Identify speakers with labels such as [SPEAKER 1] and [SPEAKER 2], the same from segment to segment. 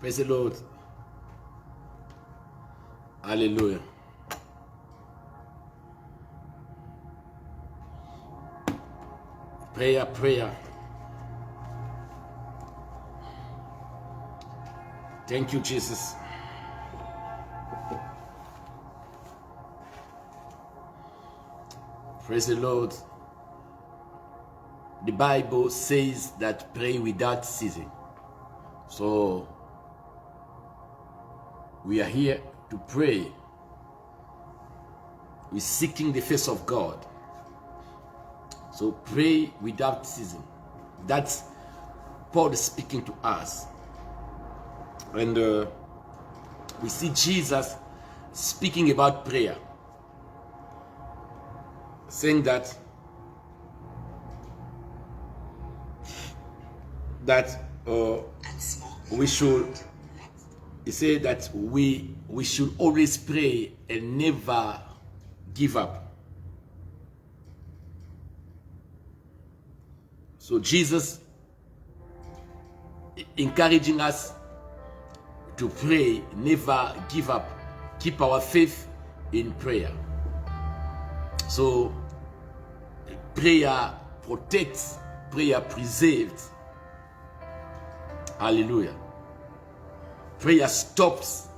[SPEAKER 1] Praise the Lord. Hallelujah. Prayer, prayer. Thank you, Jesus. Praise the Lord. The Bible says that pray without ceasing. So we are here to pray. We're seeking the face of God. So pray without ceasing. That's Paul is speaking to us. And we see Jesus speaking about prayer, saying that we should, he said that we should always pray and never give up. So Jesus encouraging us to pray, never give up, keep our faith in prayer. So prayer protects, prayer preserves. Hallelujah. Prayer stops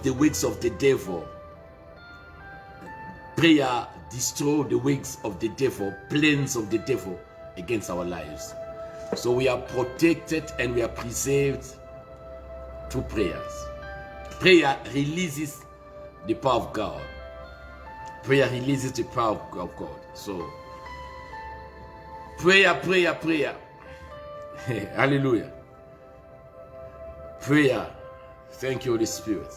[SPEAKER 1] the works of the devil. Prayer destroys the works of the devil, plans of the devil against our lives. So we are protected and we are preserved through prayers. Prayer releases the power of God. Prayer releases the power of God. So prayer, prayer, prayer. Hallelujah. Prayer. Thank you, Holy Spirit.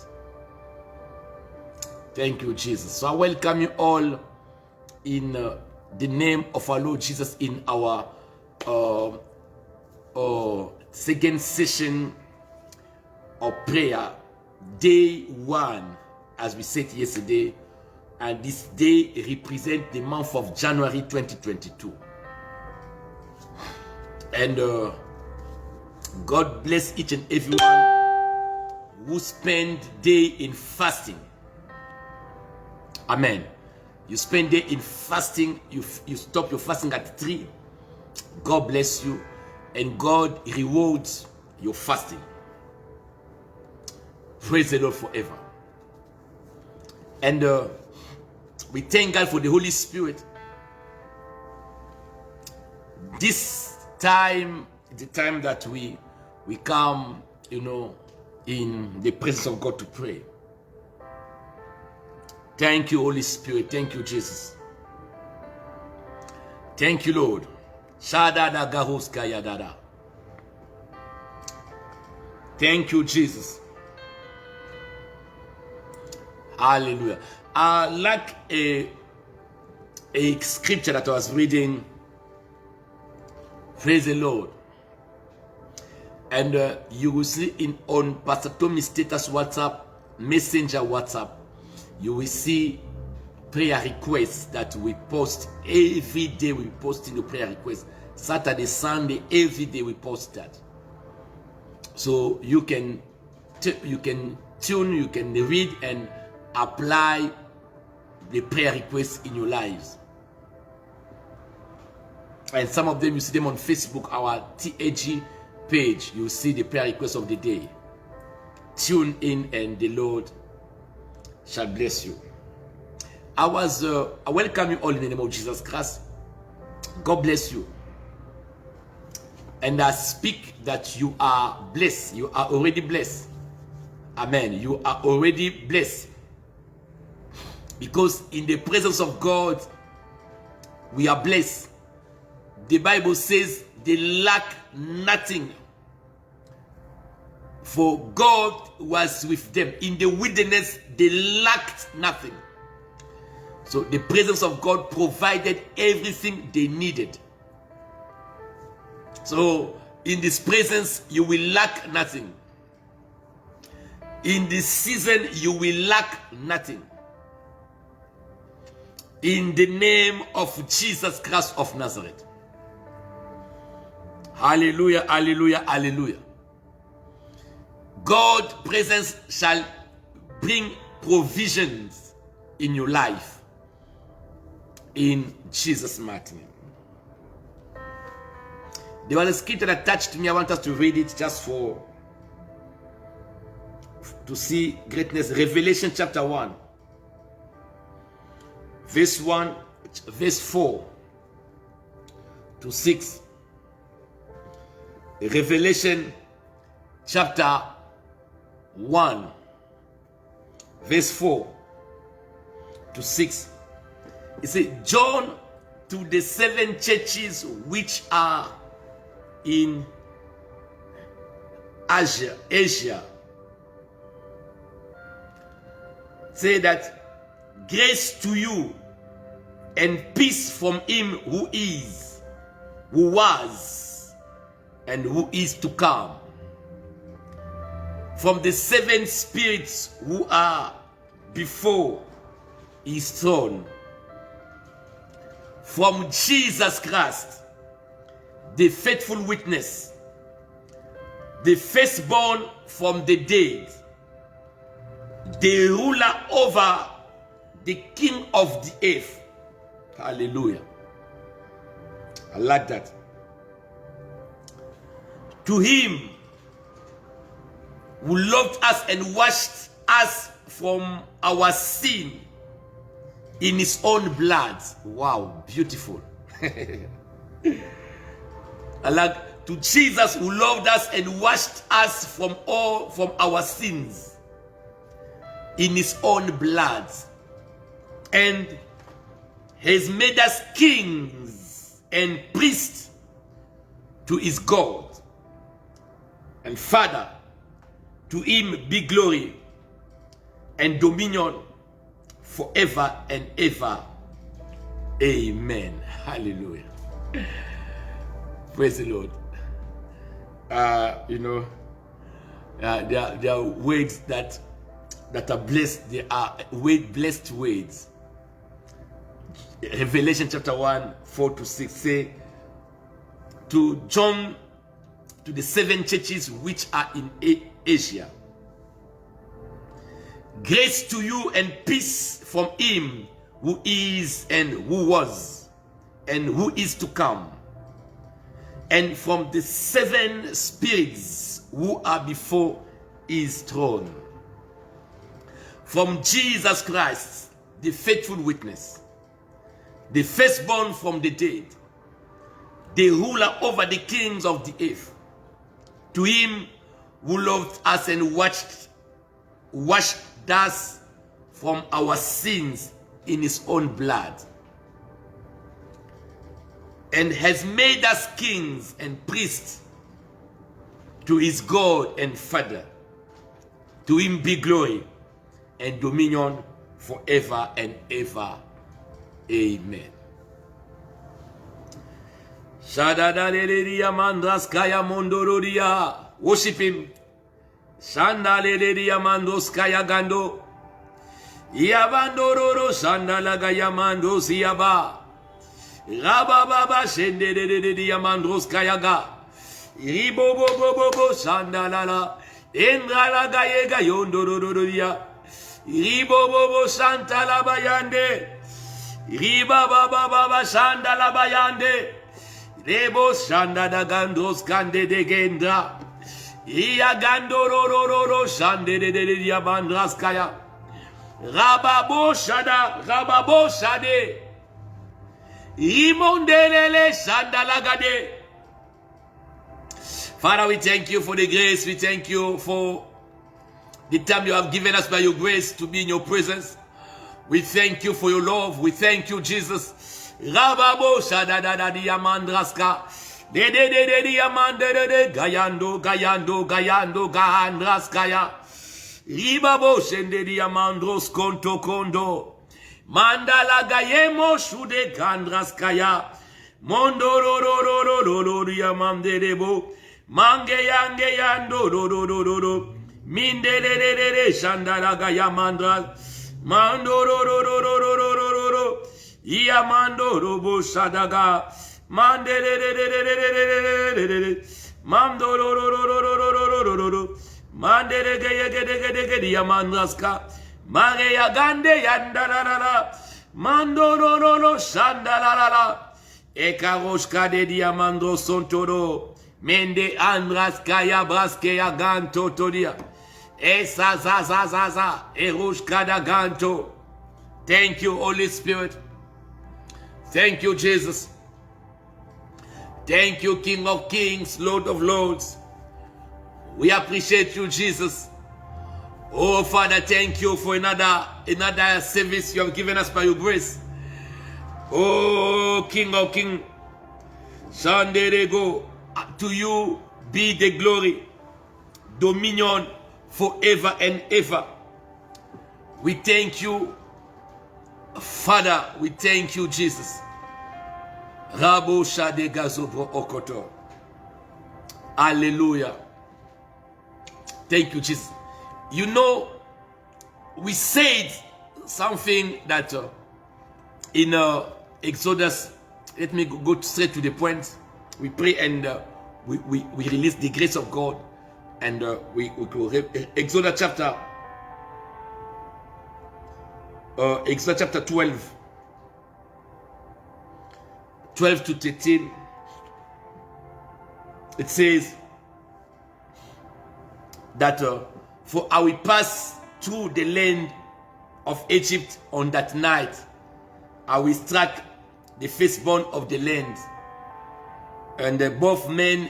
[SPEAKER 1] Thank you, Jesus. So I welcome you all in the name of our Lord Jesus in our second session of prayer, day 1, as we said yesterday, and this day represents the month of January 2022. And God bless each and everyone who spend day in fasting. Amen. You spend day in fasting, you stop your fasting at 3. God bless you and God rewards your fasting. Praise the Lord forever. And we thank God for the Holy Spirit. This time, the time that we come, in the presence of God to pray. Thank you, Holy Spirit. Thank you, Jesus. Thank you, Lord. Thank you, Jesus. Hallelujah. Like a scripture that I was reading. Praise the Lord. And you will see on Pastor Tommy's status WhatsApp, Messenger WhatsApp, you will see prayer requests that we post every day. We post in the prayer requests. Saturday, Sunday, every day we post that. So you can tune, you can read and apply the prayer requests in your lives. And some of them, you see them on Facebook, our TAG page. You see the prayer requests of the day. Tune in and the Lord shall bless you. I welcome you all in the name of Jesus Christ. God bless you. And I speak that you are blessed. You are already blessed. Amen. You are already blessed. Because in the presence of God, we are blessed. The Bible says they lack nothing. For God was with them. In the wilderness, they lacked nothing. So the presence of God provided everything they needed. So in this presence, you will lack nothing. In this season, you will lack nothing. In the name of Jesus Christ of Nazareth. Hallelujah, hallelujah, hallelujah. God's presence shall bring provisions in your life. In Jesus' mighty name. There was a scripture attached to me. I want us to read it just to see greatness. Revelation chapter 1. Verse 4 to 6. Revelation chapter 1. Verse 4 to 6. It says, John to the 7 churches which are in Asia. Say that, grace to you and peace from him who is, who was, and who is to come. From the 7 spirits who are before his throne. From Jesus Christ, the faithful witness, the firstborn from the dead, the ruler over the king of the earth. Hallelujah. I like that. To him who loved us and washed us from our sin in his own blood. Wow, beautiful. I like, to Jesus who loved us and washed us from our sins in his own blood, and has made us kings and priests to his God and Father. To him be glory and dominion forever and ever. Amen. Hallelujah. Praise the Lord. There are words that are blessed. They are blessed words. Revelation chapter 1, 4 to 6 say, to John, to the 7 churches which are in Asia. Grace to you and peace from him who is and who was and who is to come, and from the 7 spirits who are before his throne. From Jesus Christ, the faithful witness, the firstborn from the dead, the ruler over the kings of the earth. To him who loved us and washed us from our sins in his own blood, and has made us kings and priests to his God and Father. To him be glory and dominion forever and ever. Amen. Worship him. Shandaleleria mandos kaya gando. Yabandororo shandalaga mandos yaba. Rababa shendeleleria mandos kayaga. Ribobobobobo shandalala. Endralaga yega yondorororia. Ribobobo santalabayande. Ribababa shandalabayande. Rebo shandadagandros kande de gendra. Iagandororo shandelelia bandraskaya. Rababo shade. Imondelele shandalagade. Father, we thank you for the grace. We thank you for the time you have given us by your grace to be in your presence. We thank you for your love. We thank you, Jesus. Rababo shadadada diamandraska. De diamande gayando gahandraskaya. Ribabo shende diamandros kondo. Mandala gayemo shude gandraskaya. Mondororo diamande debo. Mange yange yando Mindele shandala gayamandra. Mandororo Iamando robo shadaga. Mandele Mandororo Mandere gede yamandraska. Mare yagande yandarara. Mandororo shandarara. Ekaroshka de diamandro sontoro. Mende andraska ya braske ya ganto todia. Esa za. Eroshka da ganto. Thank you, Holy Spirit. Thank you, Jesus. Thank you, King of Kings, Lord of Lords. We appreciate you, Jesus. Oh, Father, thank you for another service you have given us by your grace. Oh, King of Kings, Sunday go. To you be the glory, dominion forever and ever. We thank you, Father. We thank you, Jesus. Rabo Shade Gazobro Okoto. Hallelujah. Thank you, Jesus. You know, we said something that in Exodus, let me go straight to the point. We pray and we release the grace of God, and we go Exodus chapter 12 to 13. It says that for I will pass through the land of Egypt on that night. I will strike the firstborn of the land, and both men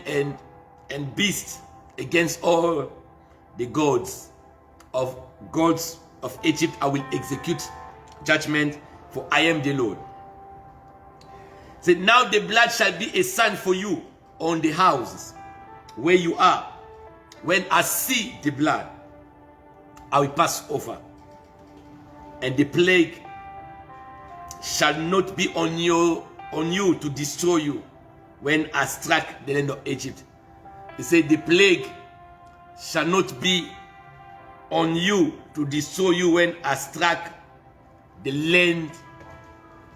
[SPEAKER 1] and beasts, against all the gods of Egypt. I will execute judgment, for I am the Lord. Say, now the blood shall be a sign for you on the houses where you are. When I see the blood, I will pass over, and the plague shall not be on you to destroy you when I strike the land of Egypt. He said, the plague shall not be on you to destroy you when I strike the land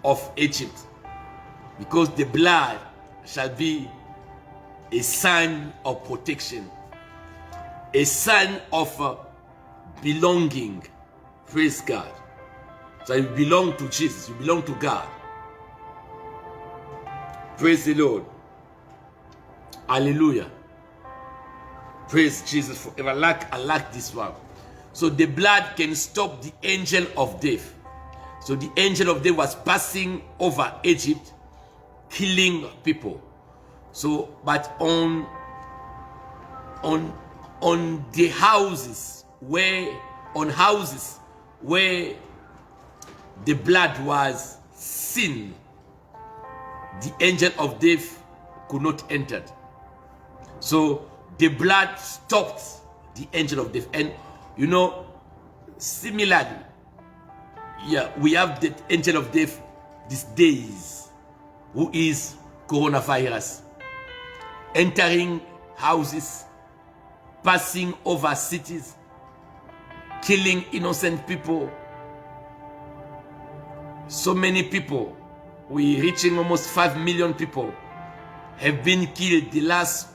[SPEAKER 1] of Egypt, because the blood shall be a sign of protection, a sign of belonging. Praise God. So you belong to Jesus, you belong to God. Praise the Lord. Hallelujah. Praise Jesus forever. I like this one. So the blood can stop the angel of death. So the angel of death was passing over Egypt, killing people. So, but on the houses where the blood was seen, the angel of death could not enter. So the blood stopped the angel of death. And you know, similarly, yeah, we have the angel of death these days, who is coronavirus, entering houses, passing over cities, killing innocent people. So many people, we reaching almost 5 million people, have been killed the last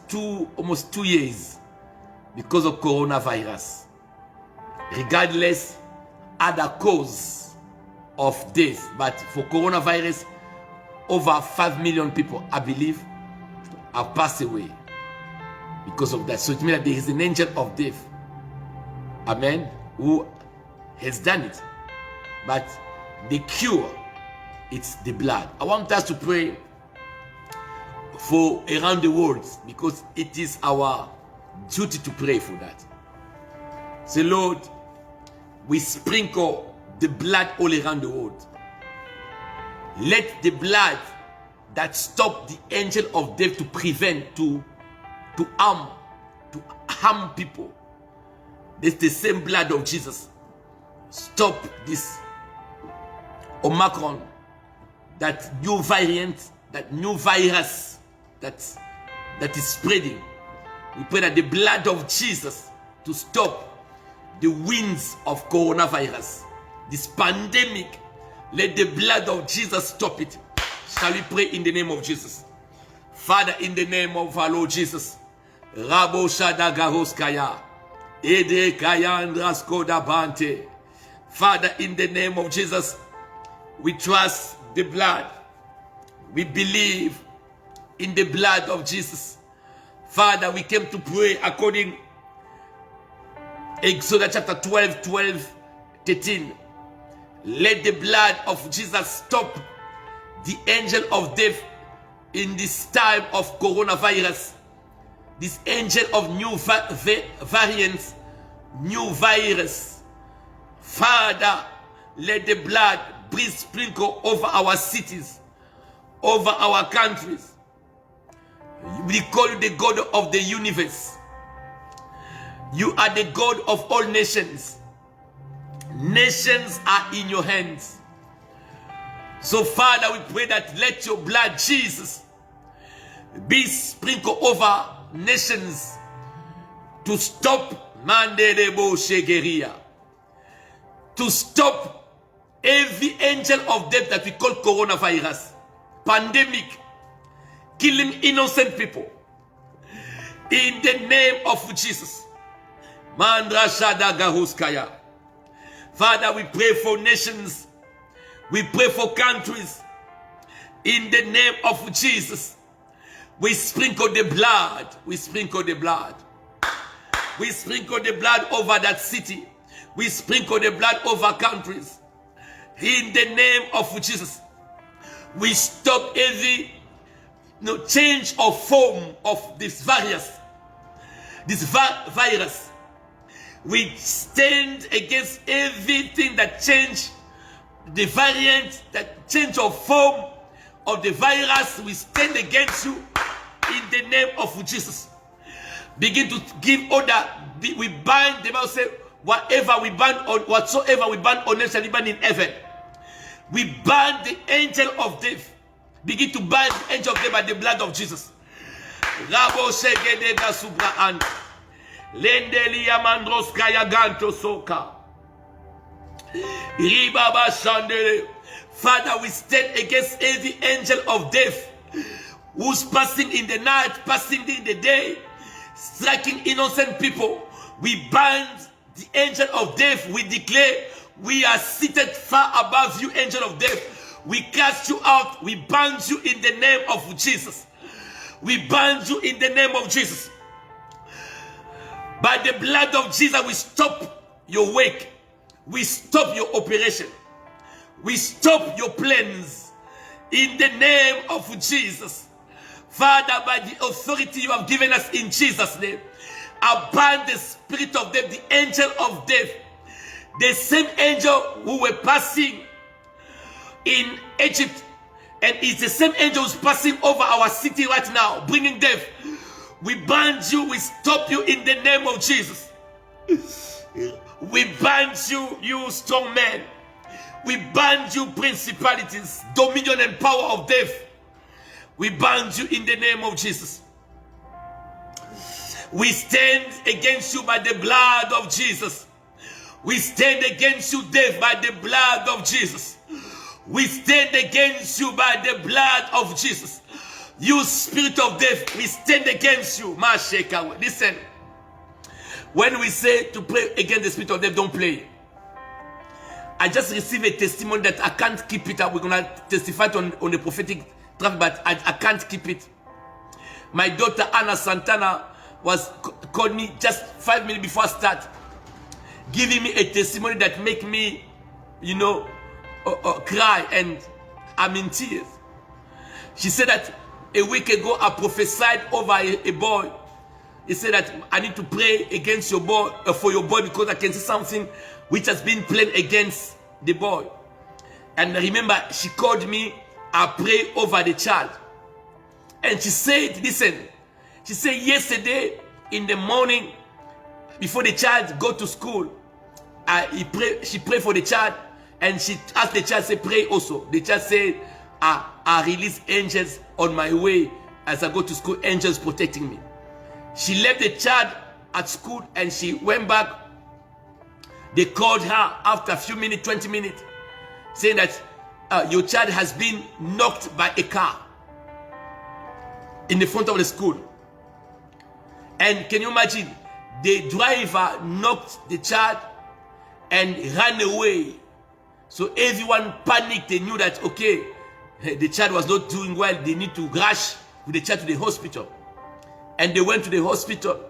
[SPEAKER 1] almost 2 years because of coronavirus. Regardless other cause of death, but for coronavirus, over 5 million people, I believe, have passed away because of that. So it means that there is an angel of death, amen, who has done it. But the cure, it's the blood. I want us to pray for around the world, because it is our duty to pray for that. Say, Lord, we sprinkle the blood all around the world. Let the blood that stopped the angel of death to prevent, to harm people. It's the same blood of Jesus. Stop this Omicron, that new variant, that new virus that is spreading. We pray that the blood of Jesus to stop the winds of coronavirus, this pandemic. Let the blood of Jesus stop it. Shall we pray in the name of Jesus? Father, in the name of our Lord Jesus, Rabo Shada Garoskaya, Father, in the name of Jesus, we trust the blood. We believe in the blood of Jesus. Father, we came to pray according Exodus chapter 12, 13. Let the blood of Jesus stop the angel of death in this time of coronavirus. This angel of new variants, new virus. Father, let the blood be sprinkled over our cities, over our countries. We call you the God of the universe. You are the God of all nations. Nations are in your hands. So Father, we pray that let your blood, Jesus, be sprinkled over nations to stop Mandelebo Shegeria, to stop every angel of death that we call coronavirus, pandemic, killing innocent people. In the name of Jesus. Mandra Shada Gahuskaya. Father, we pray for nations. We pray for countries. In the name of Jesus. We sprinkle the blood. We sprinkle the blood. We sprinkle the blood over that city. We sprinkle the blood over countries. In the name of Jesus. We stop every change of form of this virus. We stand against everything that change the variant, that change of form of the virus. We stand against you in the name of Jesus. Begin to give order. We bind, the Bible says, whatsoever we bind on earth shall be bound in heaven. We bind the angel of death. Begin to bind the angel of death by the blood of Jesus. Rabo Shegedega Subra and Lendelia Mandros Kayaganto Soka. Ribaba Shandele. Father, we stand against every angel of death who's passing in the night, passing in the day, striking innocent people. We bind the angel of death. We declare we are seated far above you, angel of death. We cast you out. We bind you in the name of Jesus. We bind you in the name of Jesus. By the blood of Jesus, we stop your work. We stop your operation. We stop your plans. In the name of Jesus. Father, by the authority you have given us in Jesus' name, I bind the spirit of death, the angel of death. The same angel who were passing in Egypt, and it's the same angel who's passing over our city right now, bringing death. We bind you, we stop you in the name of Jesus. We bind you, you strong man. We bind you, principalities, dominion and power of death. We bind you in the name of Jesus. We stand against you by the blood of Jesus. We stand against you, death, by the blood of Jesus. We stand against you by the blood of Jesus. You spirit of death, we stand against you. Listen, when we say to pray against the spirit of death, don't play. I just received a testimony that I can't keep it up. We're going to testify on the prophetic traffic, but I can't keep it. My daughter Anna Santana called me just 5 minutes before I start, giving me a testimony that make me, cry, and I'm in tears. She said that a week ago I prophesied over a boy. He said that I need to pray against your boy, for your boy, because I can see something which has been planned against the boy. And remember, she called me, I pray over the child. And she said, listen, she said yesterday in the morning, before the child go to school, she prayed for the child, and she asked the child, say, pray also. The child said, I release angels on my way as I go to school, angels protecting me. She left the child at school and she went back. They called her after a few minutes, 20 minutes, saying that your child has been knocked by a car in the front of the school. And can you imagine? the driver knocked the child and ran away. So everyone panicked. They knew that, okay, the child was not doing well. They need to rush with the child to the hospital. And they went to the hospital,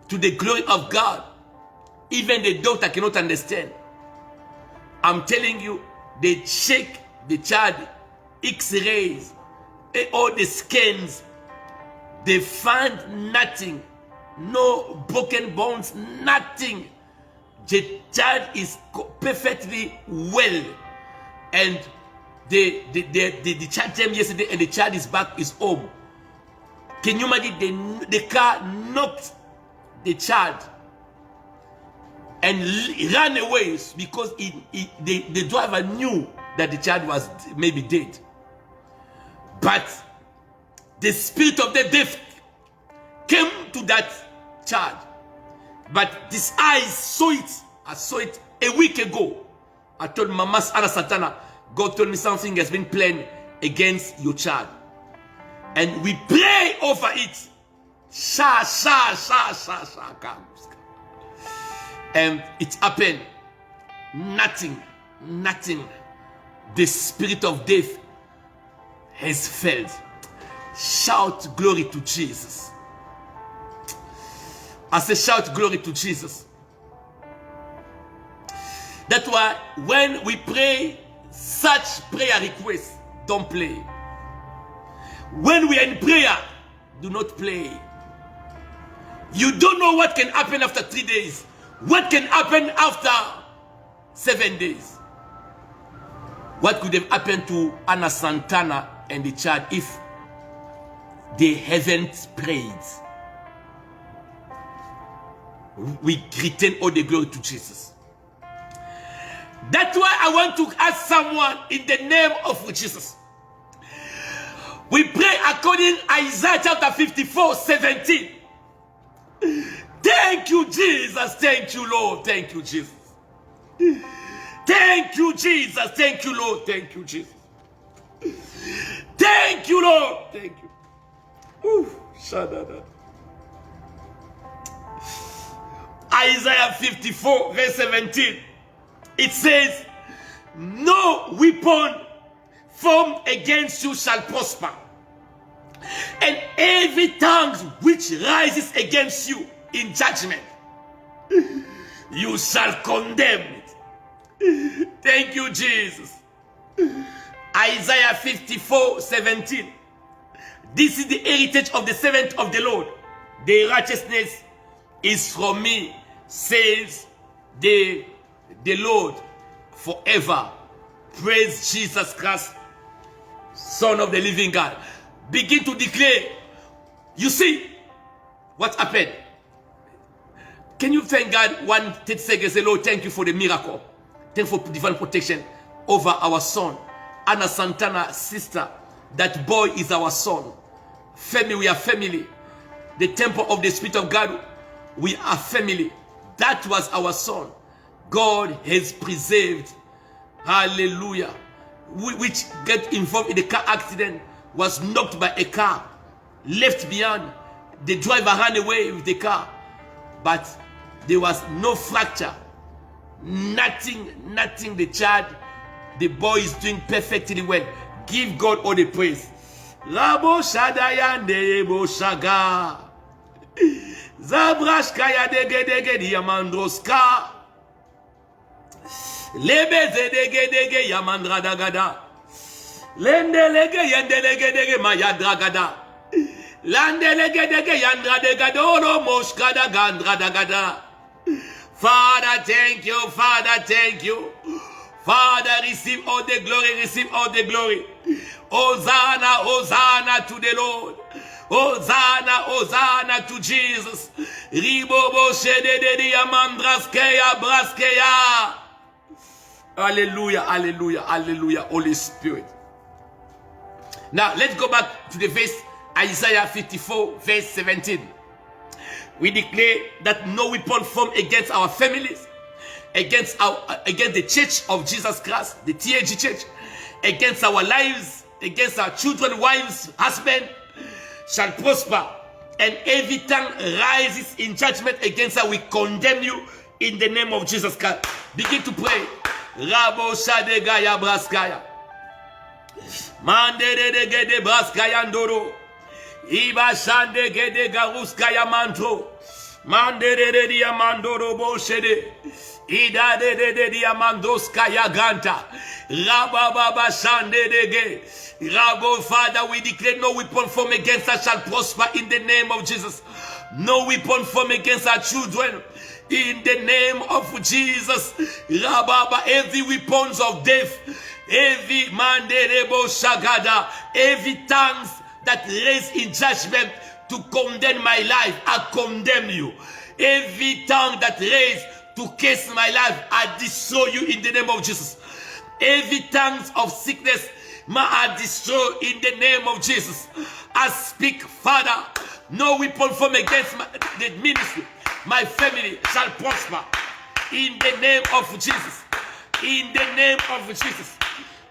[SPEAKER 1] to the glory of God. Even the doctor cannot understand. I'm telling you, they check the child, X-rays, all the scans. They find nothing. No broken bones, nothing. The child is perfectly well. And the child came yesterday and the child is back, is home. Can you imagine? The car knocked the child and ran away because the driver knew that the child was maybe dead. But the spirit of the death came to that child. But this eyes saw it. I saw it a week ago. I told Mama Anna Santana, God told me something has been planned against your child. And we pray over it. And it happened. Nothing. The spirit of death has failed. Shout glory to Jesus. I say shout glory to Jesus. That's why when we pray such prayer requests, don't play. When we are in prayer, do not play. You don't know what can happen after 3 days. What can happen after 7 days? What could have happened to Anna Santana and the child if they haven't prayed? We return all the glory to Jesus. That's why I want to ask someone in the name of Jesus. We pray according to Isaiah chapter 54:17. Thank you, Jesus. Thank you, Lord. Thank you, Jesus. Thank you, Jesus. Thank you, Lord. Thank you, Jesus. Thank you, Lord. Thank you. Isaiah 54:17. It says, no weapon formed against you shall prosper, and every tongue which rises against you in judgment, you shall condemn it. Thank you, Jesus. Isaiah 54:17. This is the heritage of the servant of the Lord. The righteousness is from me, says the Lord forever. Praise Jesus Christ, Son of the living God. Begin to declare. You see what happened? Can you thank God 1 seconds? Say, Lord, thank you for the miracle. Thank you for divine protection over our son. Anna Santana, sister. That boy is our son. Family, we are family. The temple of the Spirit of God, we are family. That was our son. God has preserved. Hallelujah. Which got involved in a car accident, was knocked by a car, left behind. The driver ran away with the car, but there was no fracture, nothing. The child, the boy is doing perfectly well. Give God all the praise. Labo shadayande bo shaga zabrashkaya dege diamandroska lebeze dege yamandra dagada lendelege yendelege mayadra gada landelege dege yandra degada olo moshkada gandra dagada. Father, thank you. Father, thank you. Father, receive all the glory, receive all the glory. Hosanna, Hosanna to the Lord. Hosanna, Hosanna to Jesus. Ribobo shedede yamandraskeya braskeya. Hallelujah, hallelujah, hallelujah, Holy Spirit. Now, let's go back to the verse Isaiah 54, verse 17. We declare that no weapon formed against our families, against the church of Jesus Christ, the TAG church, against our lives, against our children, wives, husband, shall prosper. and every tongue rises in judgment against her, we condemn you in the name of Jesus Christ. Begin to pray. Rabo Shadegaya Braskaya. Mande de Gede Braskaya Ndoro. Iba Shande Gede Garuskaya Mantro. Mande de Diamandoro Boshede. Ida de Diamandoskaya Ganta. Rababa Shande de Rabo, Father, we declare no weapon formed against us shall prosper in the name of Jesus. No weapon formed against our children. In the name of Jesus, Rababa, every weapons of death, every manderebo shagada, every tongues that raise in judgment to condemn my life, I condemn you. Every tongue that raise to curse my life, I destroy you in the name of Jesus. Every tongues of sickness, I destroy in the name of Jesus. I speak, Father, no weapon formed against the ministry, my family shall prosper in the name of Jesus. In the name of Jesus.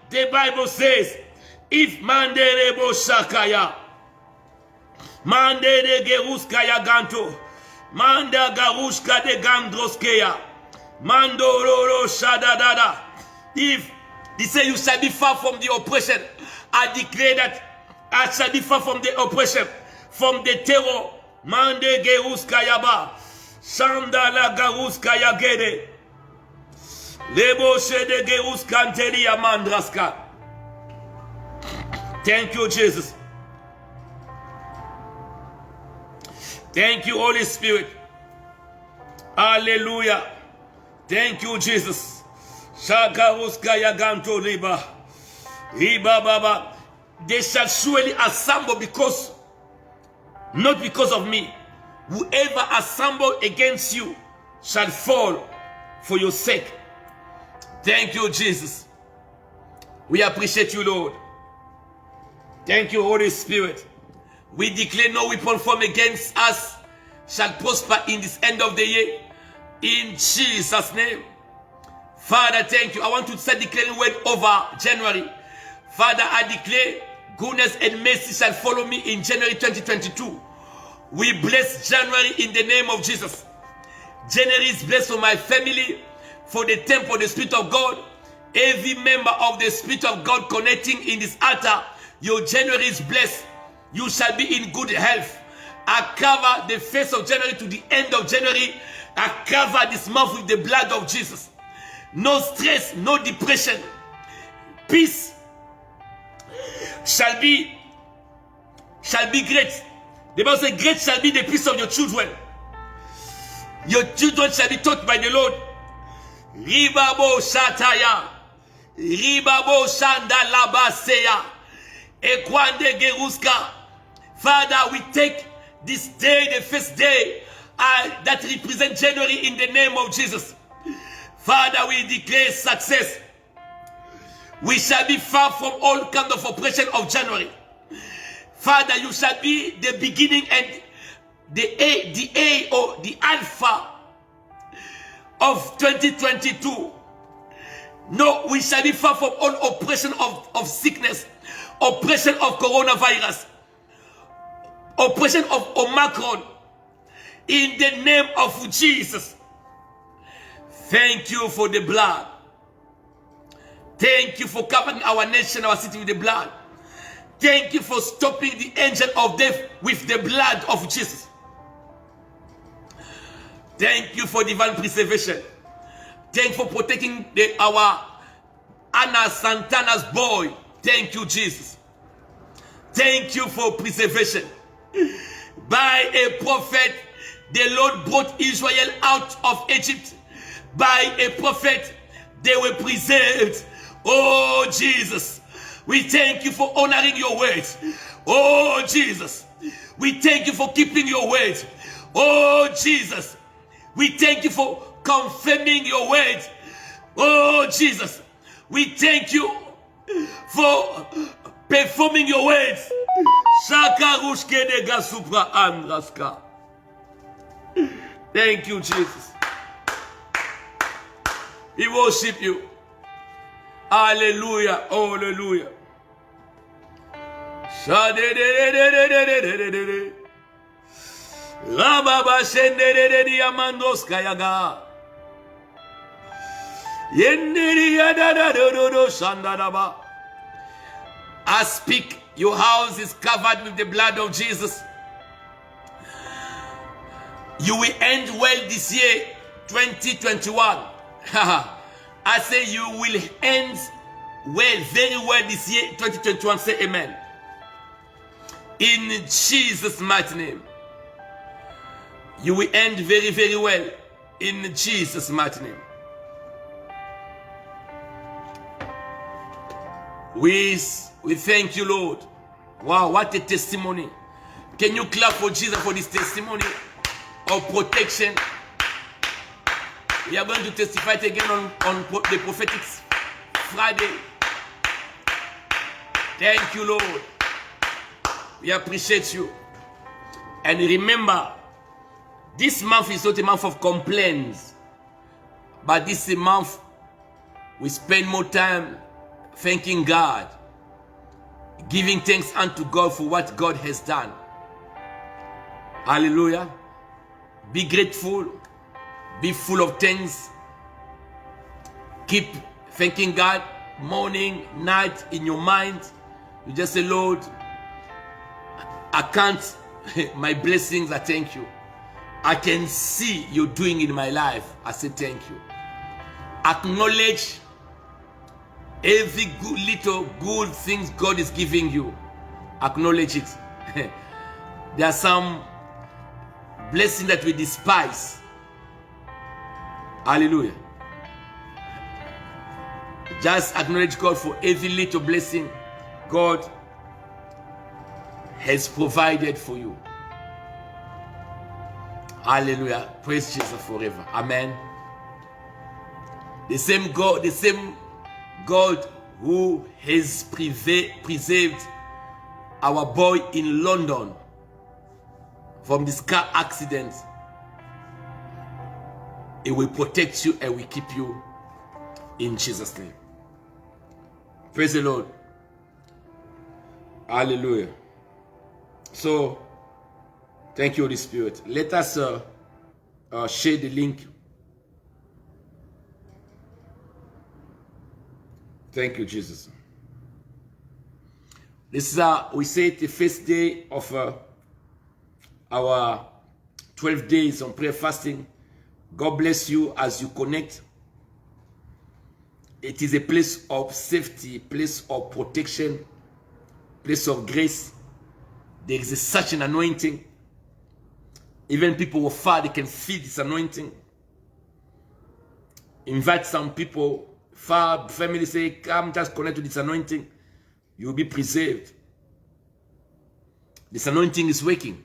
[SPEAKER 1] The Bible says, if manderebo shakaya, mandere geruskaya ganto, manda garuska de gandroskeya, mandororo shadadada. If he said you shall be far from the oppression, I declare that I shall be far from the oppression, from the terror. Mande geruskaya ba. Sandala garuska ya gede. Lebo shede geruska anteli ya mandraska. Thank you, Jesus. Thank you, Holy Spirit. Hallelujah. Thank you, Jesus. Shagaruska ya ganto liba. Iba baba. They shall surely assemble because, not because of me. Whoever assemble against you shall fall for your sake. Thank you, Jesus. We appreciate you, Lord. Thank you, Holy Spirit. We declare no weapon formed against us shall prosper in this end of the year. In Jesus' name. Father, thank you. I want to start declaring word over January. Father, I declare goodness and mercy shall follow me in January 2022. We bless January in the name of Jesus. January is blessed for my family, for the temple, the Spirit of God. Every member of the Spirit of God connecting in this altar, your January is blessed. You shall be in good health. I cover the first of January to the end of January. I cover this month with the blood of Jesus. No stress, no depression. Peace shall be great. The Bible says, great shall be the peace of your children. Your children shall be taught by the Lord. Ribabo shataya. Ribabo shanda labaseya. Ekwande geruska. Father, we take this day, the first day that represents January in the name of Jesus. Father, we declare success. We shall be far from all kind of oppression of January. Father, you shall be the beginning and the Alpha of 2022. No, we shall be far from all oppression of sickness, oppression of coronavirus, oppression of Omicron. In the name of Jesus. Thank you for the blood. Thank you for covering our nation, our city with the blood. Thank you for stopping the angel of death with the blood of Jesus. Thank you for divine preservation. Thank you for protecting our Anna Santana's boy. Thank you, Jesus. Thank you for preservation. By a prophet, the Lord brought Israel out of Egypt. By a prophet, they were preserved. Oh, Jesus. We thank you for honoring your words. Oh, Jesus. We thank you for keeping your words. Oh, Jesus. We thank you for confirming your words. Oh, Jesus. We thank you for performing your words. Thank you, Jesus. We worship you. Hallelujah. Hallelujah. Rababa shendere diamandos kayaga. Yenderi yadadadado shandadaba. I speak, your house is covered with the blood of Jesus. You will end well this year, 2021. I say you will end well, very well this year, 2021. Say amen. In Jesus' mighty name. You will end very, very well. In Jesus' mighty name. We thank you, Lord. Wow, what a testimony. Can you clap for Jesus for this testimony of protection? We are going to testify it again on the prophetic Friday. Thank you, Lord. We appreciate you. And remember, this month is not a month of complaints, but this is a month we spend more time thanking God, giving thanks unto God for what God has done. Hallelujah. Be grateful. Be full of thanks. Keep thanking God morning, night in your mind. You just say, Lord, I can't, my blessings, I thank you. I can see you're doing in my life. I say thank you. Acknowledge every little good things God is giving you. Acknowledge it. There are some blessings that we despise. Hallelujah. Just acknowledge God for every little blessing God has provided for you. Hallelujah. Praise Jesus forever. Amen. The same God who has preserved our boy in London from this car accident, it will protect you and will keep you in Jesus' name. Praise the Lord. Hallelujah. So, thank you, Holy Spirit. Let us share the link. Thank you, Jesus. This is we say the first day of our 12 days on prayer fasting. God bless you as you connect. It is a place of safety, place of protection, place of grace. There is such an anointing. Even people who are far, they can feel this anointing. Invite some people far, family, say, come just connect to this anointing. You will be preserved. This anointing is working.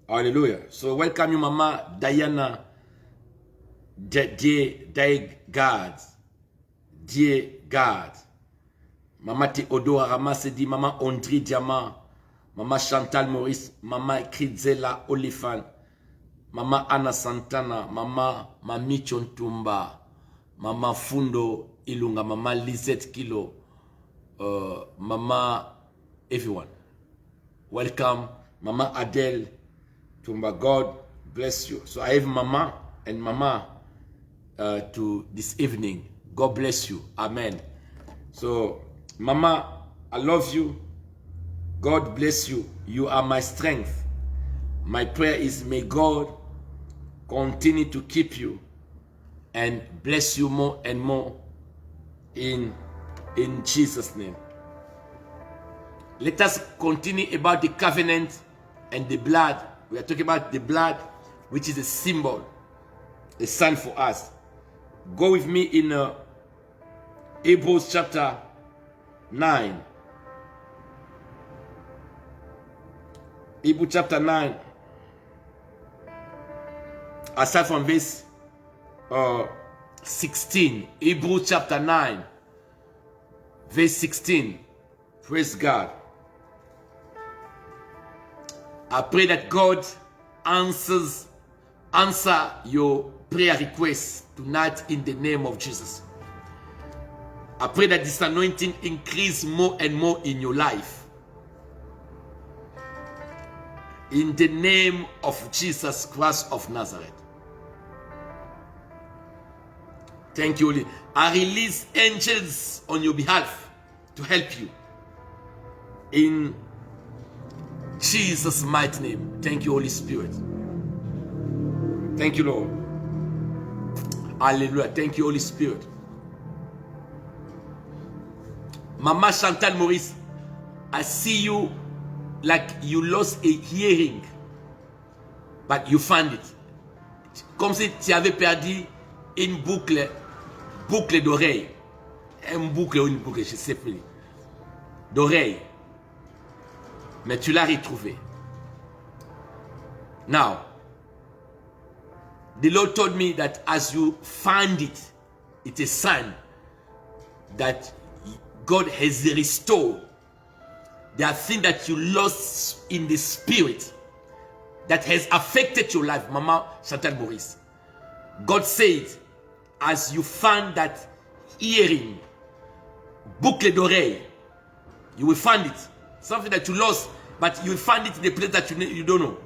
[SPEAKER 1] Hallelujah. So welcome you, Mama Diana, dear God. Dear God. Mama Theodora Ramasedi, Mama André Diamant, Mama Chantal Maurice, Mama Kridzela Olifan, Mama Anna Santana, Mama Mami Chontumba, Mama Fundo Ilunga, Mama Lisette Kilo, Mama everyone. Welcome, Mama Adele Tumba. God bless you. So I have Mama and Mama to this evening. God bless you. Amen. So Mama, I love you. God bless you. You are my strength. My prayer is may God continue to keep you and bless you more and more in Jesus' name. Let us continue about the covenant and the blood. We are talking about the blood, which is a symbol, a sign for us. Go with me in Hebrews chapter 9. Hebrews chapter 9. I start from verse 16. Hebrews chapter 9. Verse 16. Praise God. I pray that God answer your prayer requests tonight in the name of Jesus. I pray that this anointing increase more and more in your life. In the name of Jesus Christ of Nazareth. Thank you, Holy. I release angels on your behalf to help you. In Jesus' mighty name. Thank you, Holy Spirit. Thank you, Lord. Hallelujah. Thank you, Holy Spirit. Mama Chantal Maurice, I see you like you lost a hearing, but you found it. Comme si tu avais perdu une boucle d'oreille. Une boucle ou une boucle, je ne sais plus. D'oreille. Mais tu l'as retrouvé. Now, the Lord told me that as you find it, it's a sign that God has restored. There are things that you lost in the spirit that has affected your life, Mama Chantal Maurice. God said, as you find that hearing, boucle d'oreille, you will find it. Something that you lost, but you will find it in a place that you don't know.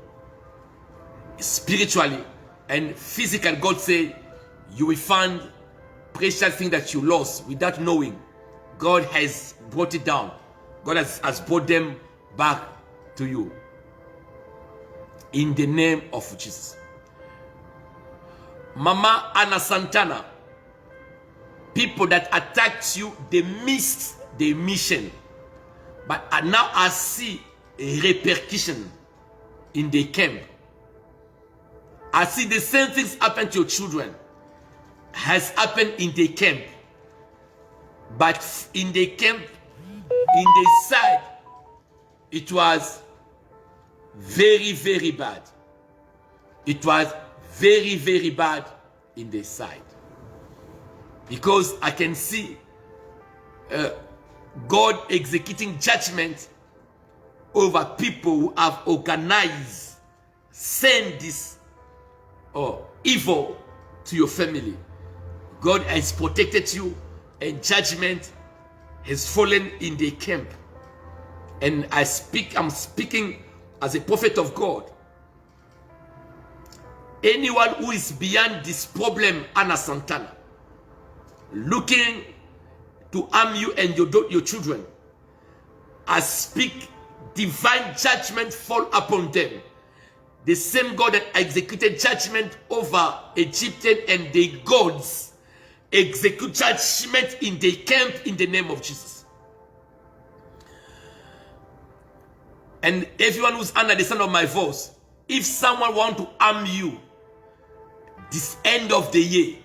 [SPEAKER 1] Spiritually and physically, God said, you will find precious things that you lost without knowing. God has brought it down. God has brought them back to you. In the name of Jesus. Mama Anna Santana, people that attacked you, they missed their mission. But now I see a repercussion in the camp. I see the same things happen to your children has happened in the camp. But in the camp, in the side, it was very, very bad. It was very, very bad in the side. Because I can see God executing judgment over people who have organized, send this evil to your family. God has protected you, and judgment has fallen in the camp. And I'm speaking as a prophet of God. Anyone who is beyond this problem, Anna Santana, looking to harm you and your children, I speak divine judgment fall upon them. The same God that executed judgment over Egyptian and the gods, execute judgment in the camp in the name of Jesus. And everyone who's under the sound of my voice, if someone wants to harm you this end of the year,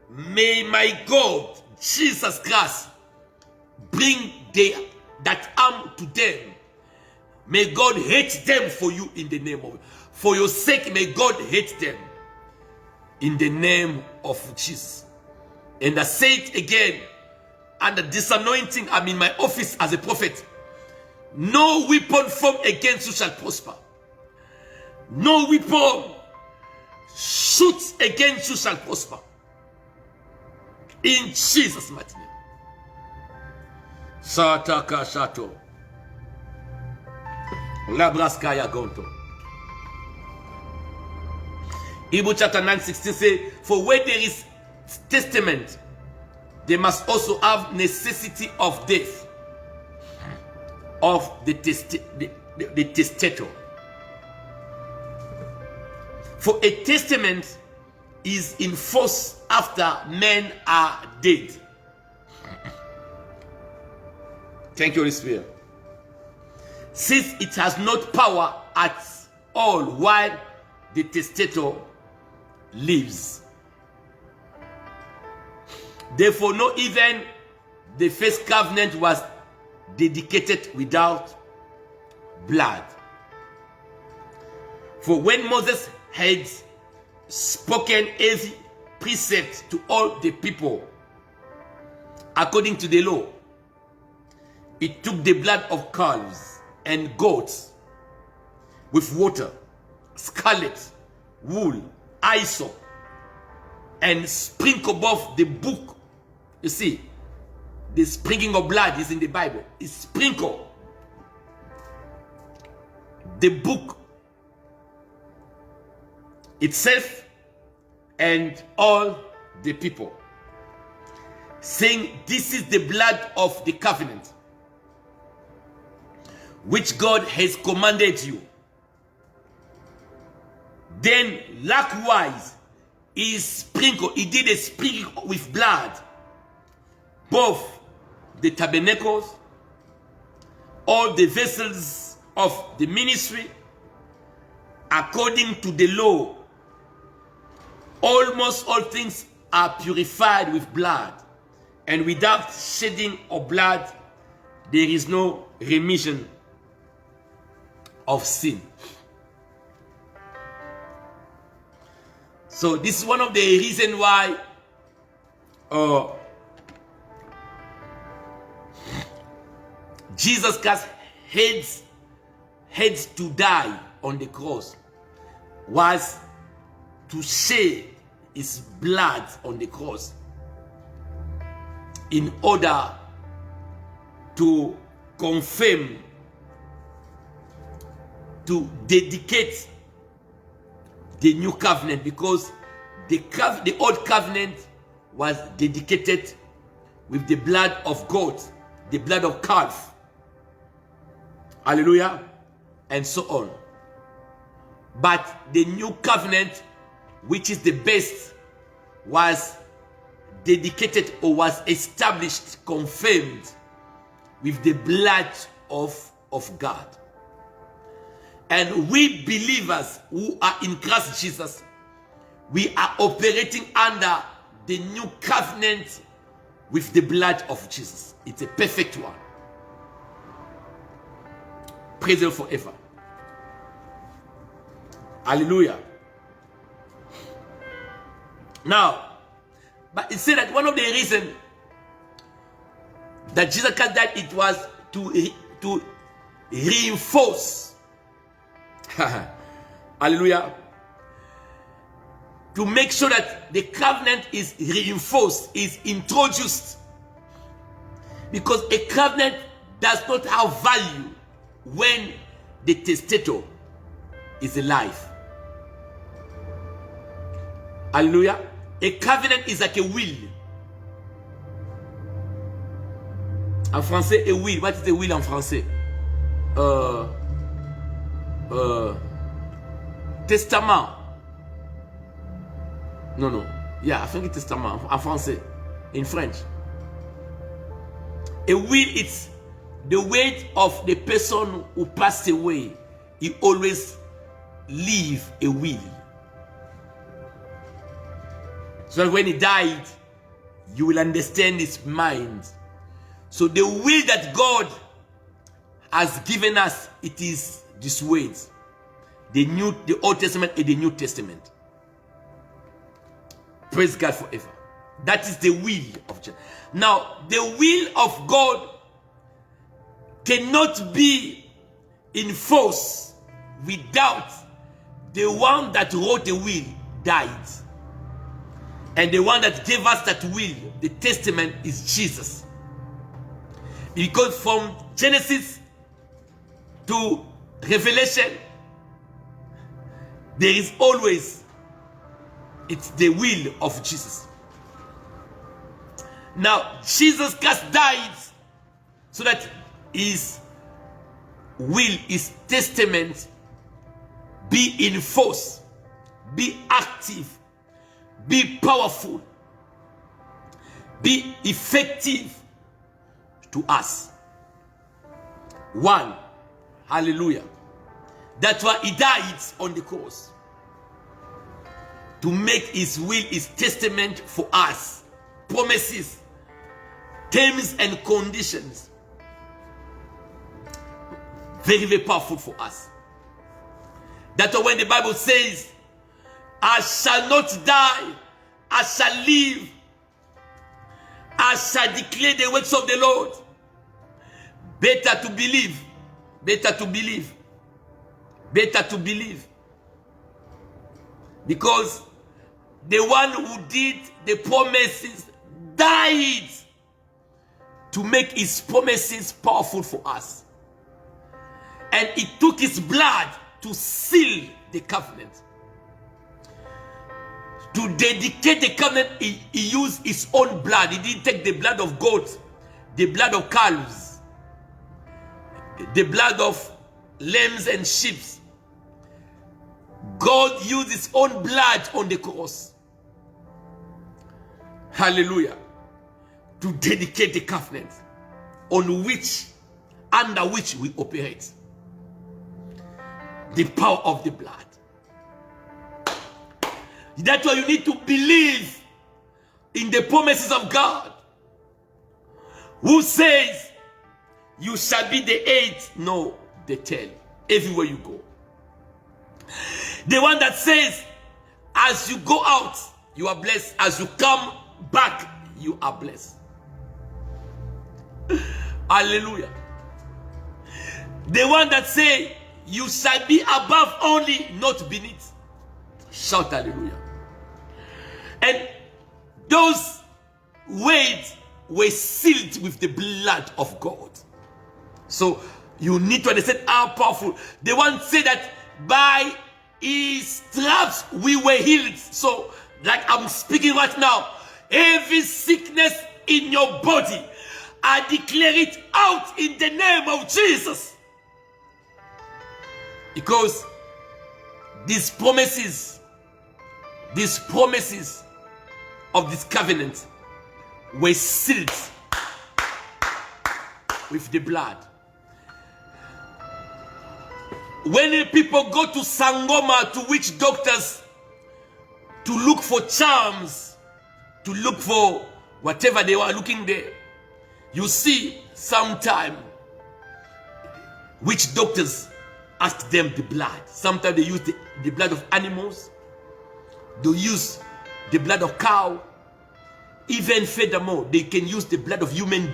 [SPEAKER 1] may my God, Jesus Christ, bring that harm to them. May God hate them for you in the name of, for your sake, may God hate them in the name of Jesus. And I say it again, under this anointing, I'm in my office as a prophet. No weapon formed against you shall prosper. No weapon shoots against you shall prosper. In Jesus' mighty name. Sataka Shato. Labraskaya Gonto. Hebrews chapter 9:16 says, for where there is testament, they must also have necessity of death of the testator. For a testament is in force after men are dead. Thank you, Holy Spirit. Since it has not power at all while the testator lives. Therefore, not even the first covenant was dedicated without blood. For when Moses had spoken every precept to all the people according to the law, it took the blood of calves and goats with water, scarlet, wool, hyssop, and sprinkle above the book. You see, the sprinkling of blood is in the Bible. It's sprinkle the book itself and all the people, saying, "This is the blood of the covenant, which God has commanded you." Then likewise, he did a sprinkle with blood, both the tabernacles, all the vessels of the ministry, according to the law. Almost all things are purified with blood, and without shedding of blood, there is no remission of sin. So this is one of the reasons why Jesus Christ had to die on the cross, was to shed his blood on the cross in order to confirm, to dedicate the new covenant, because the old covenant was dedicated with the blood of goat, the blood of calf, hallelujah, and so on. But the new covenant, which is the best, was dedicated or was established, confirmed with the blood of God. And we believers who are in Christ Jesus, we are operating under the new covenant with the blood of Jesus. It's a perfect one. Praise the Lord forever. Hallelujah. Now, but it said that one of the reasons that Jesus Christ died, it was to reinforce. Hallelujah. To make sure that the covenant is reinforced, is introduced. Because a covenant does not have value when the testator is alive. Hallelujah. A covenant is like a will. En français, a will. What is a will en français? Testament. No. Yeah, I think it's testament en français. In French. A will is the weight of the person who passed away. He always leave a will. So that when he died, you will understand his mind. So the will that God has given us, it is this words. The Old Testament and the New Testament. Praise God forever. That is the will of God. Now, the will of God cannot be enforced without the one that wrote the will died. And the one that gave us that will, the testament, is Jesus. Because from Genesis to Revelation, there is always, it's the will of Jesus. Now, Jesus Christ died so that his will, his testament, be enforced, be active, be powerful, be effective to us. One, hallelujah. That's why he died on the cross, to make his will, his testament for us, promises, terms and conditions, very, very powerful for us. That's why when the Bible says, I shall not die, I shall live, I shall declare the works of the Lord. Better to believe, better to believe, better to believe. Because the one who did the promises died to make his promises powerful for us. And he took his blood to seal the covenant. To dedicate the covenant, he used his own blood. He didn't take the blood of goats, the blood of calves, the blood of lambs and sheep. God used his own blood on the cross. Hallelujah. To dedicate the covenant on which, under which we operate. The power of the blood. That's why you need to believe in the promises of God. Who says you shall be the head, no, the tail, everywhere you go. The one that says as you go out, you are blessed. As you come back, you are blessed. Hallelujah. The one that says you shall be above only, not beneath. Shout hallelujah. And those words were sealed with the blood of God. So you need to understand how powerful. The one said that by his stripes we were healed. So like I'm speaking right now, every sickness in your body, I declare it out in the name of Jesus. Because these promises of this covenant were sealed with the blood. When people go to Sangoma, to witch doctors, to look for charms, to look for whatever they were looking there, you see sometime witch doctors ask them the blood. Sometimes they use the blood of animals. They use the blood of cow. Even furthermore, they can use the blood of human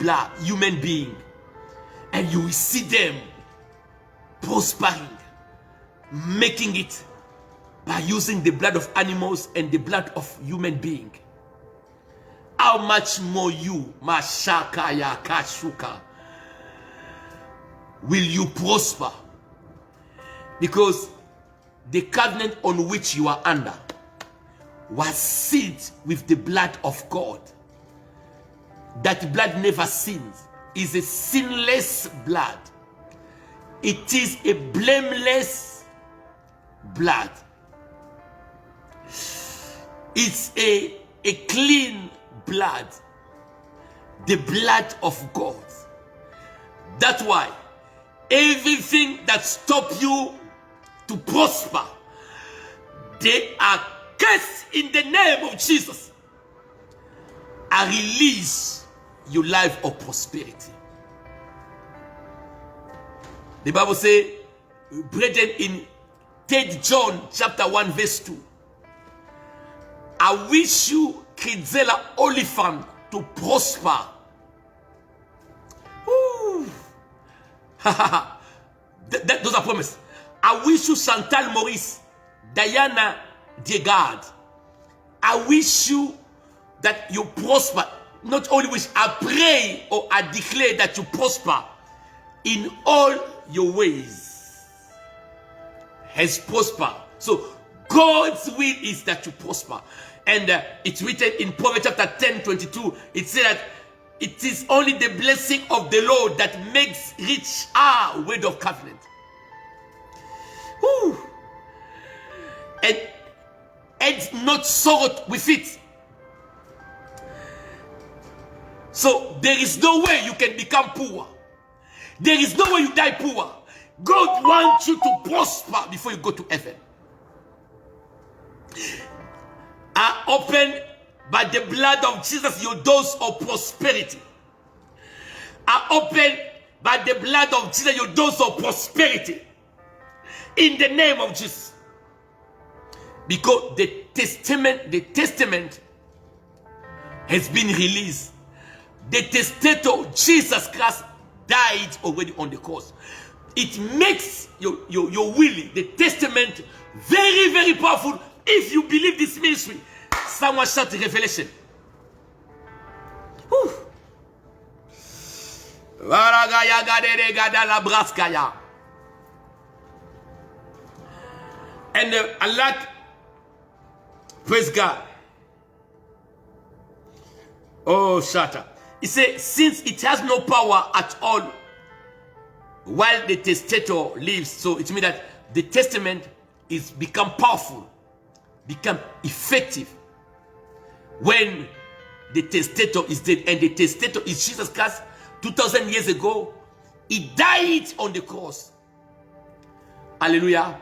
[SPEAKER 1] being. And you will see them prospering, making it by using the blood of animals and the blood of human being. How much more you, Mashaka ya Kashuka, will you prosper? Because the covenant on which you are under was sealed with the blood of God. That blood never sins. Is a sinless blood. It is a blameless blood. It's a clean blood. The blood of God. That's why everything that stops you to prosper, they are cursed in the name of Jesus. I release your life of prosperity. The Bible says, brethren, in 3 John chapter 1 verse 2, I wish you, Kidzela Oliphant, to prosper. Those are promises. I wish you, Chantal Maurice, Diana Diegard, I wish you that you prosper. Not only wish, I pray or I declare that you prosper in all your ways. Has prospered. So God's will is that you prosper. And it's written in Proverbs chapter 10:22. It says that it is only the blessing of the Lord that makes rich our word of covenant. Whew. And not sorrow with it. So there is no way you can become poor. There is no way you die poor. God wants you to prosper before you go to heaven. I open by the blood of Jesus your doors of prosperity. I open by the blood of Jesus your doors of prosperity. In the name of Jesus. Because the testament has been released. The testator, Jesus Christ, died already on the cross. It makes your will, the testament, very, very powerful if you believe this ministry. Someone shout revelation. And I like, praise God, Oh, shut up. He said, since it has no power at all while the testator lives, so it means that the testament is become powerful, become effective when the testator is dead. And the testator is Jesus Christ. 2,000 years ago, he died on the cross. Hallelujah.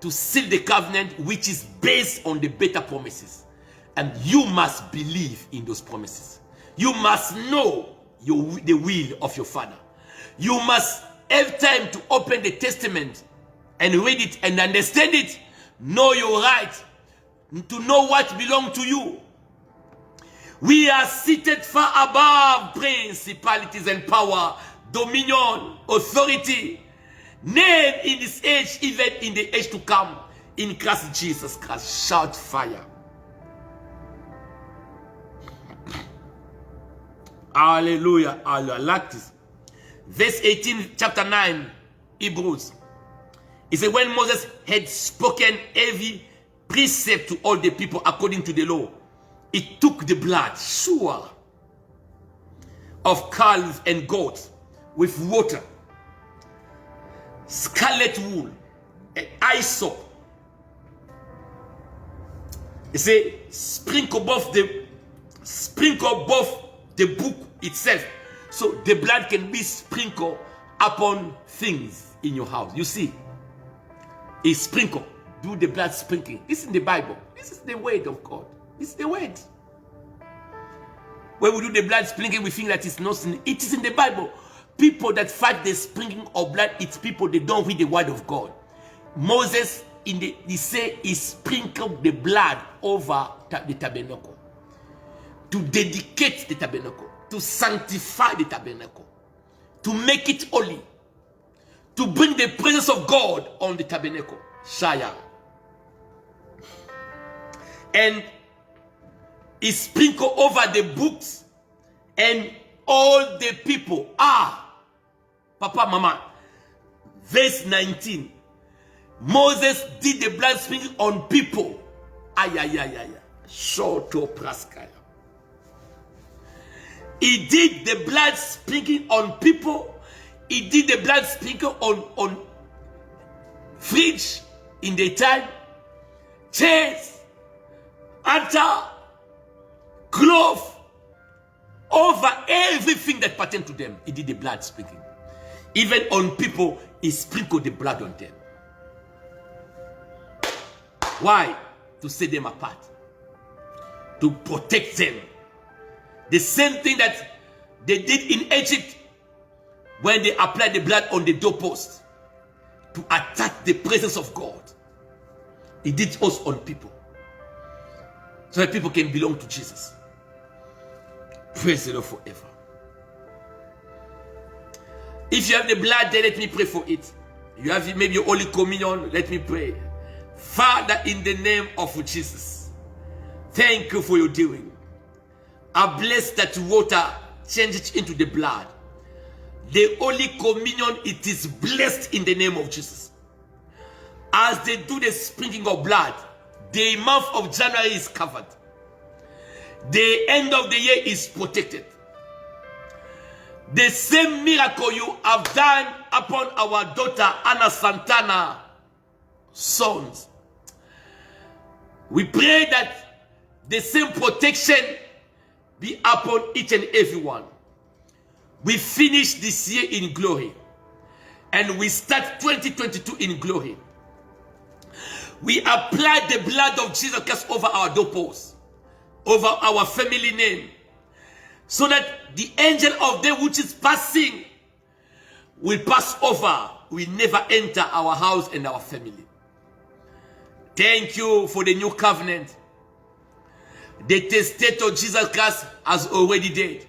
[SPEAKER 1] To seal the covenant which is based on the better promises. And you must believe in those promises. You must know the will of your Father. You must have time to open the testament and read it and understand it. Know your right. To know what belongs to you. We are seated far above principalities and power, dominion, authority, name in this age, even in the age to come, in Christ Jesus Christ. Shout fire. Hallelujah. Hallelujah. Like this. Verse 18, chapter 9, Hebrews. It said, when Moses had spoken every precept to all the people according to the law, he took the blood, sure, of calves and goats with water, scarlet wool, and hyssop. He said, sprinkle both the book itself, so the blood can be sprinkled upon things in your house. You see, he sprinkle, do the blood sprinkling. This is in the Bible. This is the word of God. This is the word. When we do the blood sprinkling, we think that it's not in. It is in the Bible. People that fight the sprinkling of blood, it's people that don't read the word of God. Moses, he say he sprinkled the blood over the tabernacle to dedicate the tabernacle, to sanctify the tabernacle, to make it holy, to bring the presence of God on the tabernacle. Shaya. And he sprinkled over the books and all the people. Papa, Mama. Verse 19. Moses did the blood sprinkling on people. Shoto praskaya. He did the blood sprinkling on people. He did the blood sprinkling on fridge in the time, chairs, altar, cloth, over everything that pertained to them. He did the blood sprinkling. Even on people, he sprinkled the blood on them. Why? To set them apart. To protect them. The same thing that they did in Egypt when they applied the blood on the doorpost to attack the presence of God. He did also on people, so that people can belong to Jesus. Praise the Lord forever. If you have the blood there, let me pray for it. You have maybe your Holy Communion, let me pray. Father, in the name of Jesus, thank you for your doing. I bless that water, change it into the blood. The Holy Communion, it is blessed in the name of Jesus. As they do the sprinkling of blood, the month of January is covered. The end of the year is protected. The same miracle you have done upon our daughter Anna Santana sons, we pray that the same protection be upon each and every one. We finish this year in glory, and we start 2022 in glory. We apply the blood of Jesus Christ over our doorposts, over our family name, so that the angel of death which is passing will pass over, will never enter our house and our family. Thank you for the new covenant. The testator Jesus Christ has already died.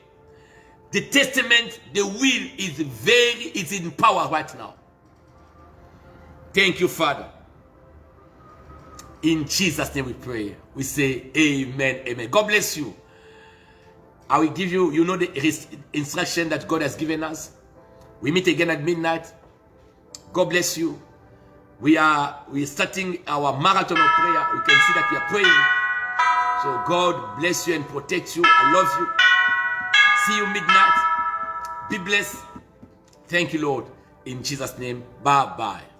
[SPEAKER 1] The testament, the will is in power right now. Thank you, Father. In Jesus' name we pray. We say amen, amen. God bless you. I will give you, the instruction that God has given us. We meet again at midnight. God bless you. We are starting our marathon of prayer. You can see that we are praying. So God bless you and protect you. I love you. See you midnight. Be blessed. Thank you, Lord. In Jesus' name, bye-bye.